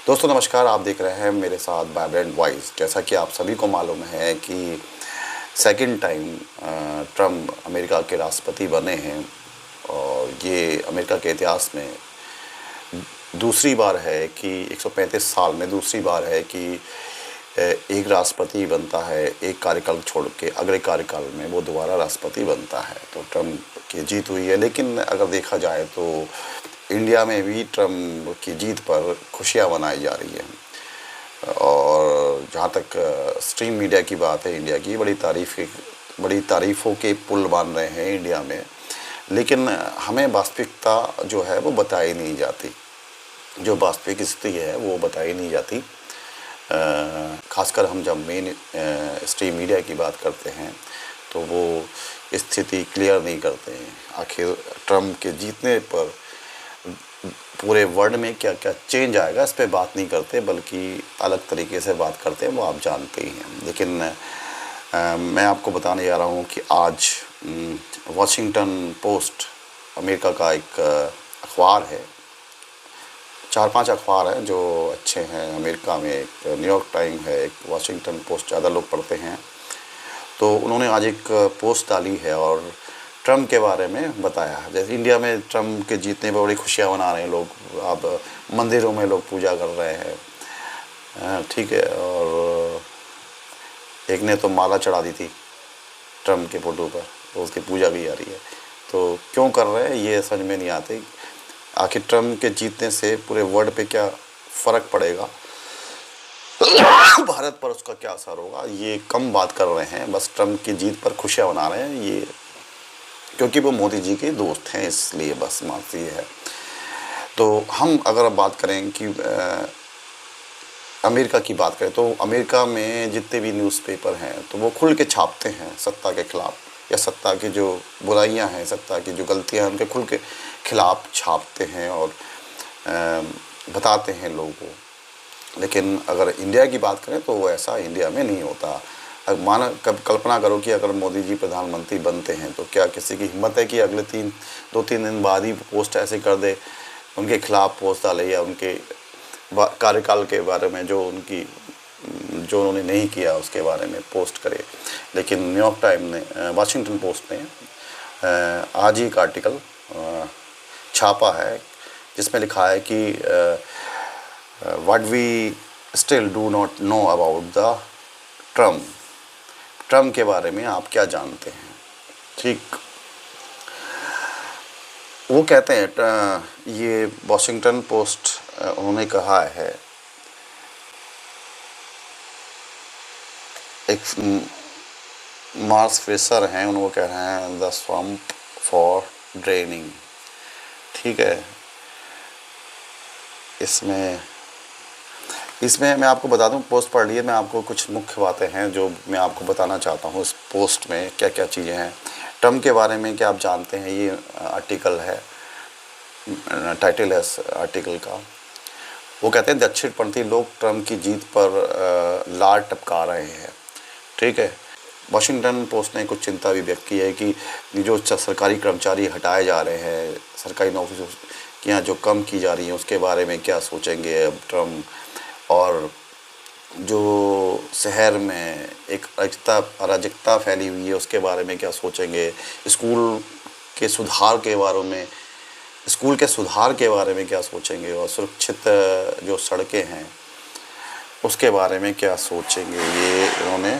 दोस्तों नमस्कार, आप देख रहे हैं मेरे साथ वाइब्रेंट वॉइस। जैसा कि आप सभी को मालूम है कि सेकंड टाइम ट्रम्प अमेरिका के राष्ट्रपति बने हैं और ये अमेरिका के इतिहास में दूसरी बार है कि 135 साल में दूसरी बार है कि एक राष्ट्रपति बनता है, एक कार्यकाल छोड़ के अगले कार्यकाल में वो दोबारा राष्ट्रपति बनता है। तो ट्रम्प की जीत हुई है, लेकिन अगर देखा जाए तो इंडिया में भी ट्रम्प की जीत पर खुशियां मनाई जा रही हैं। और जहां तक स्ट्रीम मीडिया की बात है, इंडिया की बड़ी तारीफ़ों के पुल बन रहे हैं इंडिया में, लेकिन हमें वास्तविकता जो है वो बताई नहीं जाती। जो वास्तविक स्थिति है वो बताई नहीं जाती। खासकर हम जब मेन स्ट्रीम मीडिया की बात करते हैं तो वो स्थिति क्लियर नहीं करते हैं। आखिर ट्रम्प के जीतने पर पूरे वर्ल्ड में क्या क्या चेंज आएगा, इस पे बात नहीं करते, बल्कि अलग तरीके से बात करते हैं, वो आप जानते ही हैं। लेकिन मैं आपको बताने जा रहा हूँ कि आज वॉशिंगटन पोस्ट अमेरिका का एक अखबार है। 4-5 अखबार हैं जो अच्छे हैं अमेरिका में। एक न्यूयॉर्क टाइम है, एक वॉशिंगटन पोस्ट ज़्यादा लोग पढ़ते हैं। तो उन्होंने आज एक पोस्ट डाली है और ट्रम्प के बारे में बताया। जैसे इंडिया में ट्रम्प के जीतने पर बड़ी खुशियाँ मना रहे हैं लोग, अब मंदिरों में लोग पूजा कर रहे हैं, ठीक है। और एक ने तो माला चढ़ा दी थी ट्रम्प के फ़ोटो पर, तो उसकी पूजा की जा रही है। तो क्यों कर रहे हैं ये समझ में नहीं आती। आखिर ट्रम्प के जीतने से पूरे वर्ल्ड पे क्या फ़र्क पड़ेगा, भारत पर उसका क्या असर होगा, ये कम बात कर रहे हैं। बस ट्रम्प की जीत पर खुशियाँ मना रहे हैं, ये क्योंकि वो मोदी जी के दोस्त हैं, इसलिए बस बात ये है। तो हम अगर बात करें कि अमेरिका की बात करें तो अमेरिका में जितने भी न्यूज़पेपर हैं तो वो खुल के छापते हैं सत्ता के ख़िलाफ़, या सत्ता की जो बुराइयां हैं, सत्ता की जो गलतियां हैं, उनके खुल के ख़िलाफ़ छापते हैं और बताते हैं लोगों को। लेकिन अगर इंडिया की बात करें तो वो ऐसा इंडिया में नहीं होता। माना कल्पना करो कि अगर मोदी जी प्रधानमंत्री बनते हैं तो क्या किसी की हिम्मत है कि अगले 2-3 दिन बाद ही पोस्ट ऐसे कर दे, उनके खिलाफ पोस्ट डाले, या उनके कार्यकाल के बारे में जो उन्होंने नहीं किया उसके बारे में पोस्ट करे। लेकिन न्यूयॉर्क टाइम ने, वाशिंगटन पोस्ट ने आज ही एक आर्टिकल छापा है जिसमें लिखा है कि what we still do not know about the Trump के बारे में आप क्या जानते हैं। ठीक, वो कहते हैं, ये वॉशिंगटन पोस्ट उन्होंने कहा है, एक मार्स फ्रेशर हैं, उनको कह रहे हैं द स्वम्प फॉर ड्रेनिंग, ठीक है। इसमें मैं आपको बता दूं, पोस्ट पढ़ लिए, मैं आपको कुछ मुख्य बातें हैं जो मैं आपको बताना चाहता हूं। इस पोस्ट में क्या क्या चीज़ें हैं ट्रम्प के बारे में, क्या आप जानते हैं। ये आर्टिकल है, टाइटल है इस आर्टिकल का। वो कहते हैं दक्षिणपंथी लोग ट्रम्प की जीत पर लार टपका रहे हैं, ठीक है। वॉशिंगटन पोस्ट ने कुछ चिंता भी व्यक्त की है कि जो सरकारी कर्मचारी हटाए जा रहे हैं, सरकारी नौकरियाँ जो कम की जा रही हैं, उसके बारे में क्या सोचेंगे अब ट्रम्प। और जो शहर में एक अराजकता फैली हुई है उसके बारे में क्या सोचेंगे। स्कूल के सुधार के बारे में क्या सोचेंगे। और सुरक्षित जो सड़कें हैं उसके बारे में क्या सोचेंगे, ये उन्होंने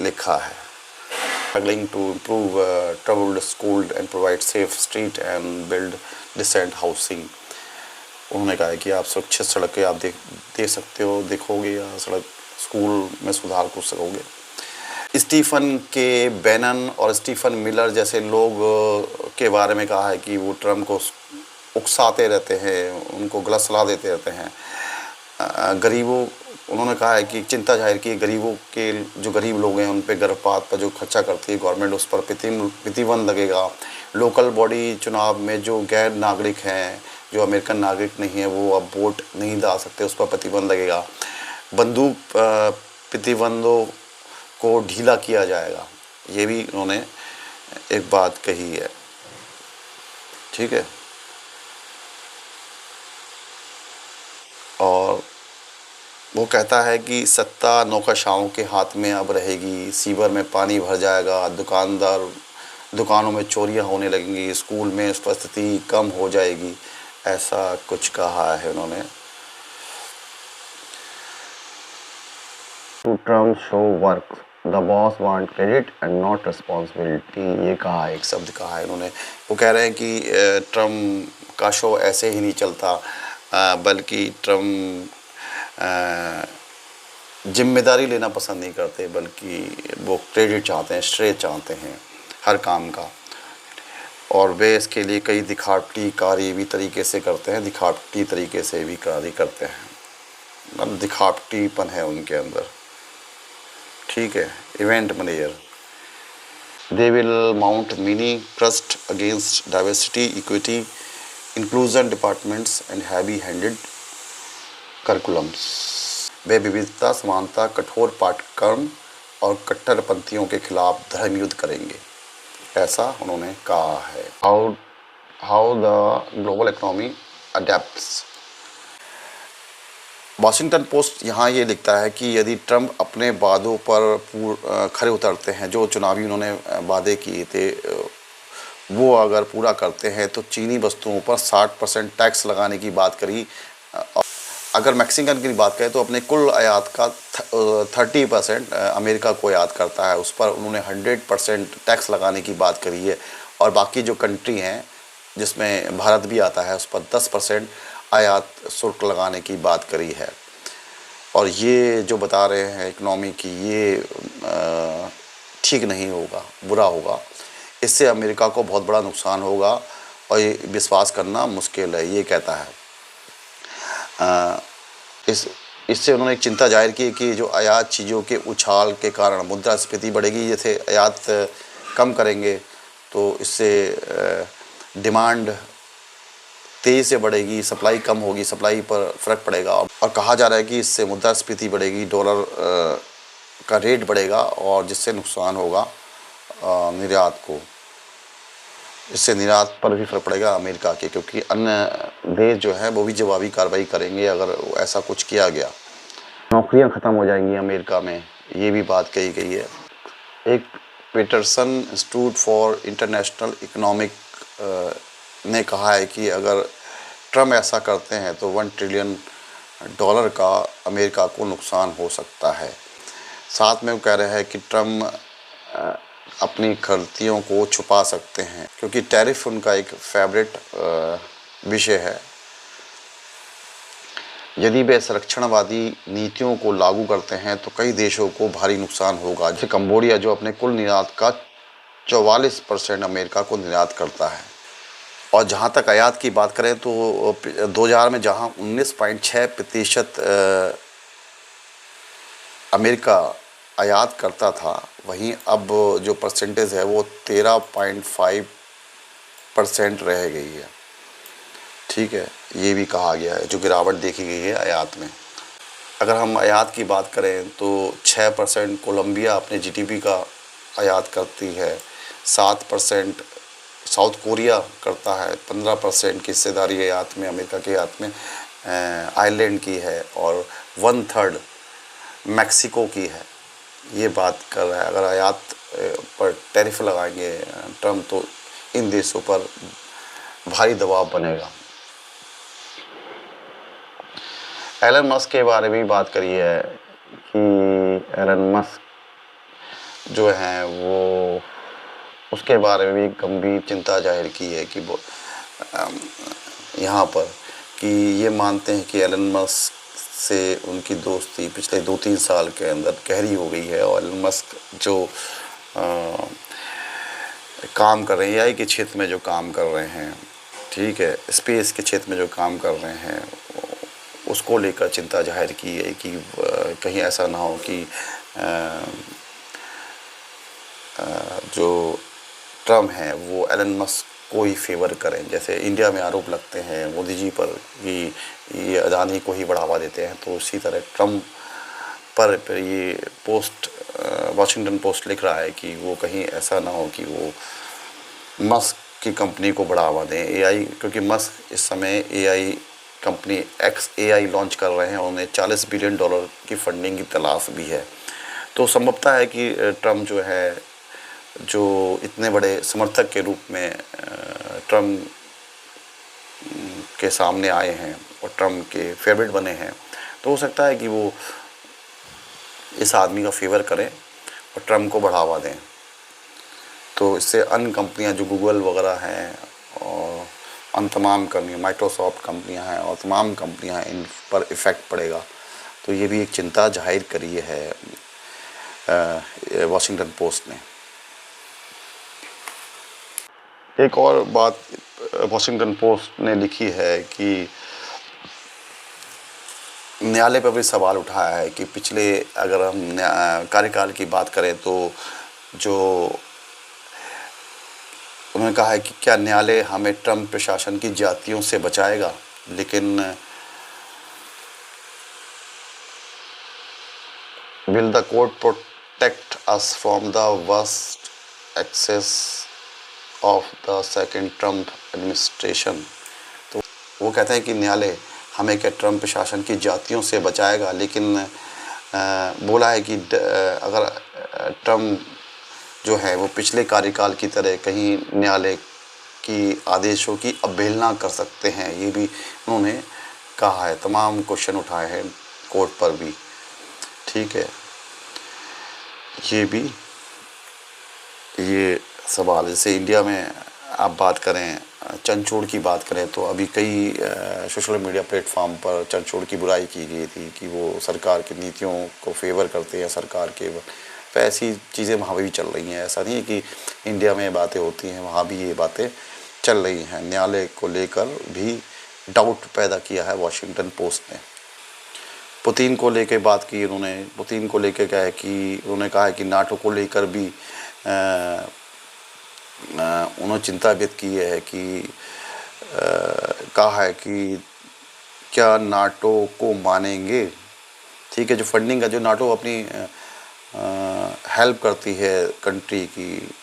लिखा है। Struggling to improve troubled school and provide safe street and build decent housing। उन्होंने कहा है कि आप सुरक्षित सड़कें आप दे सकते हो, देखोगे, या स्कूल में सुधार कर सकोगे। स्टीफन के बैनन और स्टीफन मिलर जैसे लोग के बारे में कहा है कि वो ट्रम्प को उकसाते रहते हैं, उनको गलत सलाह देते रहते हैं। गरीबों, उन्होंने कहा है कि चिंता जाहिर की गरीबों के, जो गरीब लोग हैं उन पे गर्भपात पर जो खर्चा करती है गवर्नमेंट, उस पर प्रतिबंध लगेगा। लोकल बॉडी चुनाव में जो गैर नागरिक हैं, जो अमेरिकन नागरिक नहीं है, वो अब वोट नहीं डाल सकते, उस पर प्रतिबंध लगेगा। बंदूक प्रतिबंधों को ढीला किया जाएगा, ये भी उन्होंने एक बात कही है, ठीक है। और वो कहता है कि सत्ता नौकरशाहों के हाथ में अब रहेगी, सीवर में पानी भर जाएगा, दुकानों में चोरियां होने लगेंगी, स्कूल में उपस्थिति कम हो जाएगी, ऐसा कुछ कहा है उन्होंने। Two term show work the boss want credit and not responsibility, ये कहा, एक शब्द कहा है इन्होंने। वो कह रहे हैं कि ट्रम्प का शो ऐसे ही नहीं चलता, बल्कि ट्रम्प जिम्मेदारी लेना पसंद नहीं करते, बल्कि वो क्रेडिट चाहते हैं, श्रेय चाहते हैं हर काम का। और वे इसके लिए कई दिखावटी कार्य भी तरीके से करते हैं, दिखावटी तरीके से भी कार्य करते हैं, मतलब दिखावटीपन है उनके अंदर। ठीक है। Event manager, they will mount mini trust against diversity, equity, inclusion departments and heavy handed curriculums. वे विविधता, समानता, कठोर पाठ्यक्रम और कट्टरपंथियों के खिलाफ धर्म युद्ध करेंगे, ऐसा उन्होंने कहा है। How the global economy adapts. Washington Post यहाँ ये लिखता है कि यदि ट्रम्प अपने वादों पर खरे उतरते हैं, जो चुनावी उन्होंने वादे किए थे वो अगर पूरा करते हैं, तो चीनी वस्तुओं पर 60% टैक्स लगाने की बात करी। अगर मैक्सिकन की बात करें तो अपने कुल आयात का 30% अमेरिका को आयात करता है, उस पर उन्होंने 100% टैक्स लगाने की बात करी है। और बाकी जो कंट्री हैं जिसमें भारत भी आता है, उस पर 10% आयात शुल्क लगाने की बात करी है। और ये जो बता रहे हैं इकनॉमी की, ये ठीक नहीं होगा, बुरा होगा, इससे अमेरिका को बहुत बड़ा नुकसान होगा और ये विश्वास करना मुश्किल है, ये कहता है। इससे उन्होंने एक चिंता जाहिर की कि जो आयात चीज़ों के उछाल के कारण मुद्रास्फीति बढ़ेगी। जैसे आयात कम करेंगे तो इससे डिमांड तेज़ी से बढ़ेगी, सप्लाई कम होगी, सप्लाई पर फ़र्क पड़ेगा। और कहा जा रहा है कि इससे मुद्रास्फीति बढ़ेगी, डॉलर का रेट बढ़ेगा और जिससे नुकसान होगा निर्यात को। इससे निर्यात पर भी फ़र्क पड़ेगा अमेरिका के, क्योंकि अन्य देश जो है वो भी जवाबी कार्रवाई करेंगे अगर ऐसा कुछ किया गया। नौकरियां ख़त्म हो जाएंगी अमेरिका में, ये भी बात कही गई है। एक Peterson Institute for International Economic ने कहा है कि अगर ट्रम्प ऐसा करते हैं तो $1 ट्रिलियन का अमेरिका को नुकसान हो सकता है। साथ में वो कह रहे हैं कि ट्रम्प अपनी गलतियों को छुपा सकते हैं, क्योंकि टैरिफ उनका एक फेवरेट विषय है। यदि वे संरक्षणवादी नीतियों को लागू करते हैं तो कई देशों को भारी नुकसान होगा, जैसे कंबोडिया जो अपने कुल निर्यात का 44% अमेरिका को निर्यात करता है। और जहाँ तक आयात की बात करें तो 2000 में जहाँ 19.6% अमेरिका आयात करता था, वहीं अब जो परसेंटेज है वो 13.5% रह गई है। ठीक है, ये भी कहा गया है, जो गिरावट देखी गई है आयात में। अगर हम आयात की बात करें तो 6% कोलंबिया अपने जीडीपी का आयात करती है, 7% साउथ कोरिया करता है, 15% की हिस्सेदारी आयात में अमेरिका के आयात में आयरलैंड की है, और 1/3 मैक्सिको की है। ये बात कर रहा है। अगर आयात पर टैरिफ लगाएंगे ट्रम्प तो इन देशों पर भारी दबाव बनेगा। एलन मस्क के बारे में बात करी है कि एलन मस्क जो हैं वो, उसके बारे में भी गंभीर चिंता जाहिर की है कि वो यहाँ पर कि ये मानते हैं कि एलन मस्क से उनकी दोस्ती पिछले 2-3 साल के अंदर गहरी हो गई है। और एलन मस्क जो काम कर रहे हैं एआई के क्षेत्र में, जो काम कर रहे हैं, ठीक है, स्पेस के क्षेत्र में जो काम कर रहे हैं, उसको लेकर चिंता जाहिर की है कि कहीं ऐसा ना हो कि जो ट्रम्प हैं वो एलन मस्क को ही फेवर करें। जैसे इंडिया में आरोप लगते हैं मोदी जी पर कि ये अदानी को ही बढ़ावा देते हैं, तो उसी तरह ट्रम्प पर ये पोस्ट वाशिंगटन पोस्ट लिख रहा है कि वो कहीं ऐसा ना हो कि वो मस्क की कंपनी को बढ़ावा दें एआई, क्योंकि मस्क इस समय एआई कंपनी XAI लॉन्च कर रहे हैं और उन्हें $40 बिलियन की फंडिंग की तलाश भी है। तो संभवतः है कि ट्रम्प जो है, जो इतने बड़े समर्थक के रूप में ट्रम्प के सामने आए हैं और ट्रम्प के फेवरेट बने हैं, तो हो सकता है कि वो इस आदमी का फेवर करें और ट्रम्प को बढ़ावा दें। तो इससे अन्य कंपनियां जो गूगल वगैरह हैं और अन्य तमाम कंपनियाँ, माइक्रोसॉफ्ट कंपनियां हैं और तमाम कंपनियां हैं, इन पर इफ़ेक्ट पड़ेगा। तो ये भी एक चिंता जाहिर करी है वॉशिंगटन पोस्ट ने। एक और बात वॉशिंगटन पोस्ट ने लिखी है कि न्यायालय पर भी सवाल उठाया है कि पिछले, अगर हम कार्यकाल की बात करें तो जो उन्होंने कहा है कि क्या न्यायालय हमें ट्रम्प प्रशासन की ज्यादतियों से बचाएगा, लेकिन will the court protect us from the worst excess of the second Trump administration. तो वो कहते हैं कि न्यायालय हमें क्या ट्रम्प प्रशासन की ज्यादतियों से बचाएगा, लेकिन बोला है कि अगर ट्रम्प जो है वो पिछले कार्यकाल की तरह कहीं न्यायालय की आदेशों की अवहेलना कर सकते हैं। ये भी उन्होंने कहा है। तमाम क्वेश्चन उठाए हैं कोर्ट पर भी। ठीक है, ये भी ये सवाल, जैसे इंडिया में आप बात करें, चंचोड़ की बात करें, तो अभी कई सोशल मीडिया प्लेटफॉर्म पर चंचोड़ की बुराई की गई थी कि वो सरकार की नीतियों को फेवर करते हैं, सरकार के। तो ऐसी चीज़ें वहाँ भी चल रही हैं। ऐसा नहीं है कि इंडिया में बातें होती हैं, वहाँ भी ये बातें चल रही हैं। न्यायालय को लेकर भी डाउट पैदा किया है वॉशिंगटन पोस्ट ने। पुतिन को लेकर बात की उन्होंने। पुतिन को लेकर क्या है कि उन्होंने कहा है कि नाटो को लेकर भी उन्होंने चिंता व्यक्त की है कि कहा है कि क्या नाटो को मानेंगे। ठीक है, जो फंडिंग का, जो नाटो अपनी हेल्प करती है कंट्री की,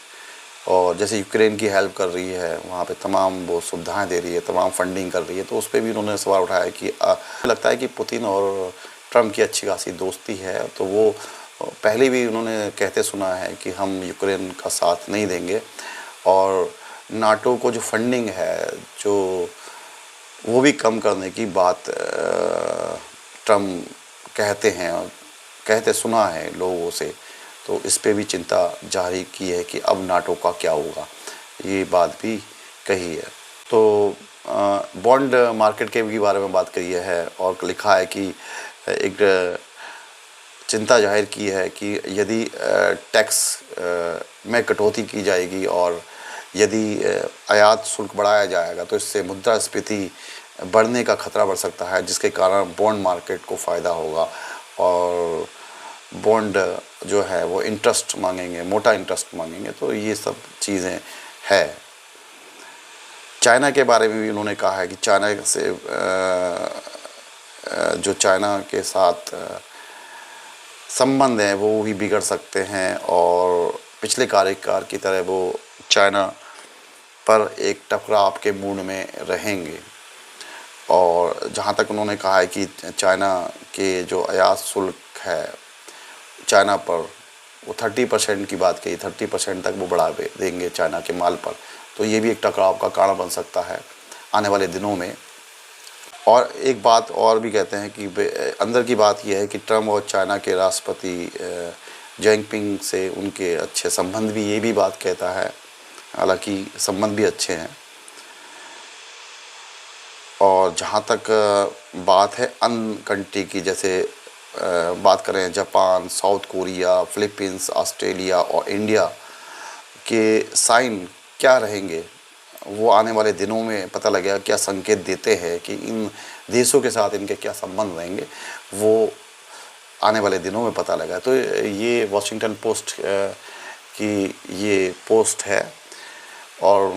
और जैसे यूक्रेन की हेल्प कर रही है, वहाँ पे तमाम वो सुविधाएं दे रही है, तमाम फंडिंग कर रही है, तो उस पर भी उन्होंने सवाल उठाया कि लगता है कि पुतिन और ट्रम्प की अच्छी खासी दोस्ती है। तो वो पहले भी उन्होंने कहते सुना है कि हम यूक्रेन का साथ नहीं देंगे, और नाटो को जो फंडिंग है जो वो भी कम करने की बात ट्रम्प कहते हैं, कहते सुना है लोगों से। तो इस पे भी चिंता जारी की है कि अब नाटो का क्या होगा, ये बात भी कही है। तो बॉन्ड मार्केट के भी बारे में बात करी है और लिखा है कि एक चिंता जाहिर की है कि यदि टैक्स में कटौती की जाएगी और यदि आयात शुल्क बढ़ाया जाएगा तो इससे मुद्रास्फीति बढ़ने का खतरा बढ़ सकता है, जिसके कारण बॉन्ड मार्केट को फ़ायदा होगा और बॉन्ड जो है वो इंटरेस्ट मांगेंगे, मोटा इंटरेस्ट मांगेंगे। तो ये सब चीज़ें है। चाइना के बारे में भी उन्होंने कहा है कि चाइना से जो चाइना के साथ संबंध हैं वो भी बिगड़ सकते हैं, और पिछले कार्यकाल की तरह वो चाइना पर एक टकराव के मूड में रहेंगे। और जहाँ तक उन्होंने कहा है कि चाइना के जो आयात शुल्क है चाइना पर, वो 30% की बात कही, 30% तक वो बढ़ा देंगे चाइना के माल पर। तो ये भी एक टकराव का कारण बन सकता है आने वाले दिनों में। और एक बात और भी कहते हैं कि अंदर की बात यह है कि ट्रम्प और चाइना के राष्ट्रपति जिनपिंग से उनके अच्छे संबंध भी, ये भी बात कहता है। हालांकि संबंध भी अच्छे हैं। और जहाँ तक बात है अन्य कंट्री की, जैसे बात करें Japan, south Korea, Philippines, Australia और इंडिया के साइन क्या रहेंगे, वो आने वाले दिनों में पता लगेगा। क्या संकेत देते हैं कि इन देशों के साथ इनके क्या संबंध रहेंगे, वो आने वाले दिनों में पता लगा। तो ये वॉशिंगटन पोस्ट की ये पोस्ट है और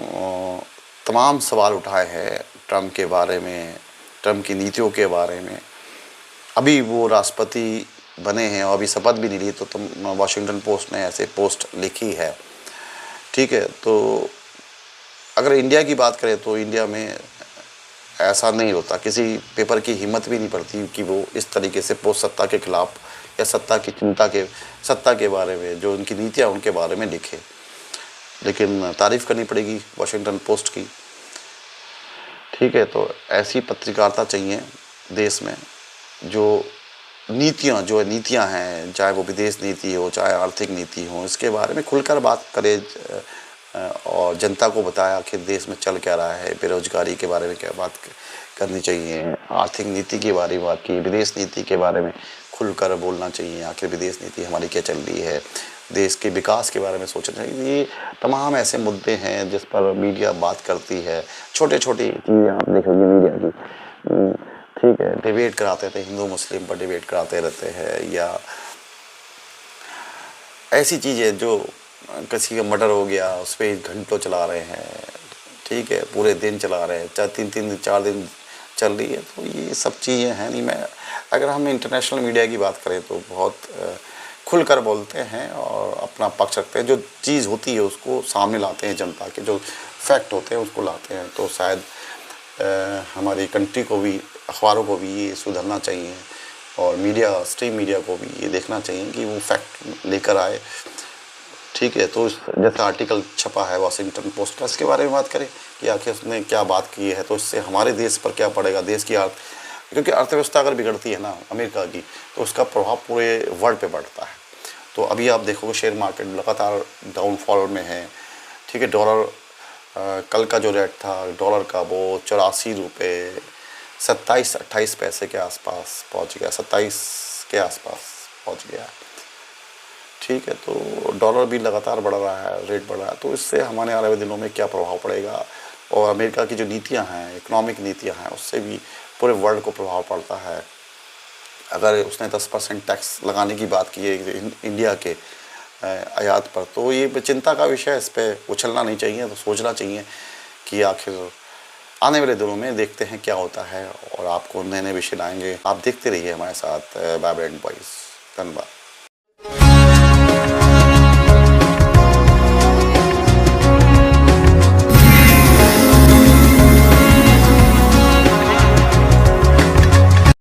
तमाम सवाल उठाए हैं ट्रम्प के बारे में, ट्रम्प की नीतियों के बारे में। अभी वो राष्ट्रपति बने हैं और अभी शपथ भी नहीं ली, तो वॉशिंगटन पोस्ट ने ऐसे पोस्ट लिखी है। ठीक है, तो अगर इंडिया की बात करें तो इंडिया में ऐसा नहीं होता, किसी पेपर की हिम्मत भी नहीं पड़ती कि वो इस तरीके से पोस्ट सत्ता के खिलाफ या सत्ता के बारे में जो उनकी नीतियाँ उनके बारे में लिखे। लेकिन तारीफ़ करनी पड़ेगी वॉशिंगटन पोस्ट की। ठीक है, तो ऐसी पत्रकारिता चाहिए देश में, जो नीतियाँ हैं, चाहे वो विदेश नीति हो, चाहे आर्थिक नीति हो, इसके बारे में खुलकर बात करे और जनता को बताए आखिर देश में चल क्या रहा है, बेरोजगारी के बारे में क्या बात करनी चाहिए, आर्थिक नीति के बारे में बात की, विदेश नीति के बारे में खुलकर बोलना चाहिए, आखिर विदेश नीति हमारी क्या चल रही है, देश के विकास के बारे में सोचना चाहिए। ये तमाम ऐसे मुद्दे हैं जिस पर मीडिया बात करती है। छोटे-छोटी चीज़ें आप देखोगे मीडिया की, ठीक है, डिबेट कराते थे, हिंदू मुस्लिम पर डिबेट कराते रहते हैं, या ऐसी चीज़ें जो किसी का मर्डर हो गया उस पर घंटों चला रहे हैं, ठीक है, पूरे दिन चला रहे हैं, चाहे 3-3 दिन 4 दिन चल रही है। तो ये सब चीज़ें हैं नहीं। मैं अगर हम इंटरनेशनल मीडिया की बात करें तो बहुत खुलकर बोलते हैं और अपना पक्ष रखते हैं, जो चीज़ होती है उसको सामने लाते हैं, जनता के जो फैक्ट होते हैं उसको लाते हैं। तो शायद हमारी कंट्री को भी, अखबारों को भी ये सुधरना चाहिए और स्ट्रीम मीडिया को भी ये देखना चाहिए कि वो फैक्ट लेकर आए। ठीक है, तो जैसा आर्टिकल छपा है वॉशिंगटन पोस्ट का, इसके बारे में बात करें कि आखिर उसने क्या बात की है, तो इससे हमारे देश पर क्या पड़ेगा, देश की क्योंकि अर्थव्यवस्था अगर बिगड़ती है ना अमेरिका की, तो उसका प्रभाव पूरे वर्ल्ड पे पड़ता है। तो अभी आप देखोगे शेयर मार्केट लगातार डाउनफॉल में है। ठीक है, डॉलर कल का जो रेट था डॉलर का वो 84 रुपये 27-28 पैसे के आसपास पहुंच गया, 27 के आसपास पहुंच गया। ठीक है, तो डॉलर भी लगातार बढ़ रहा है, रेट बढ़ रहा है। तो इससे हमारे आने वाले दिनों में क्या प्रभाव पड़ेगा, और अमेरिका की जो नीतियां हैं, इकोनॉमिक नीतियां हैं, उससे भी पूरे वर्ल्ड को प्रभाव पड़ता है। अगर उसने 10% टैक्स लगाने की बात की है इंडिया के आयात पर, तो ये चिंता का विषय, इस पर उछलना नहीं चाहिए, तो सोचना चाहिए कि आखिर आने वाले दिनों में देखते हैं क्या होता है, और आपको नए नए विषय लाएंगे। आप देखते रहिए हमारे साथ वाइब्रेंट वॉइस। धन्यवाद।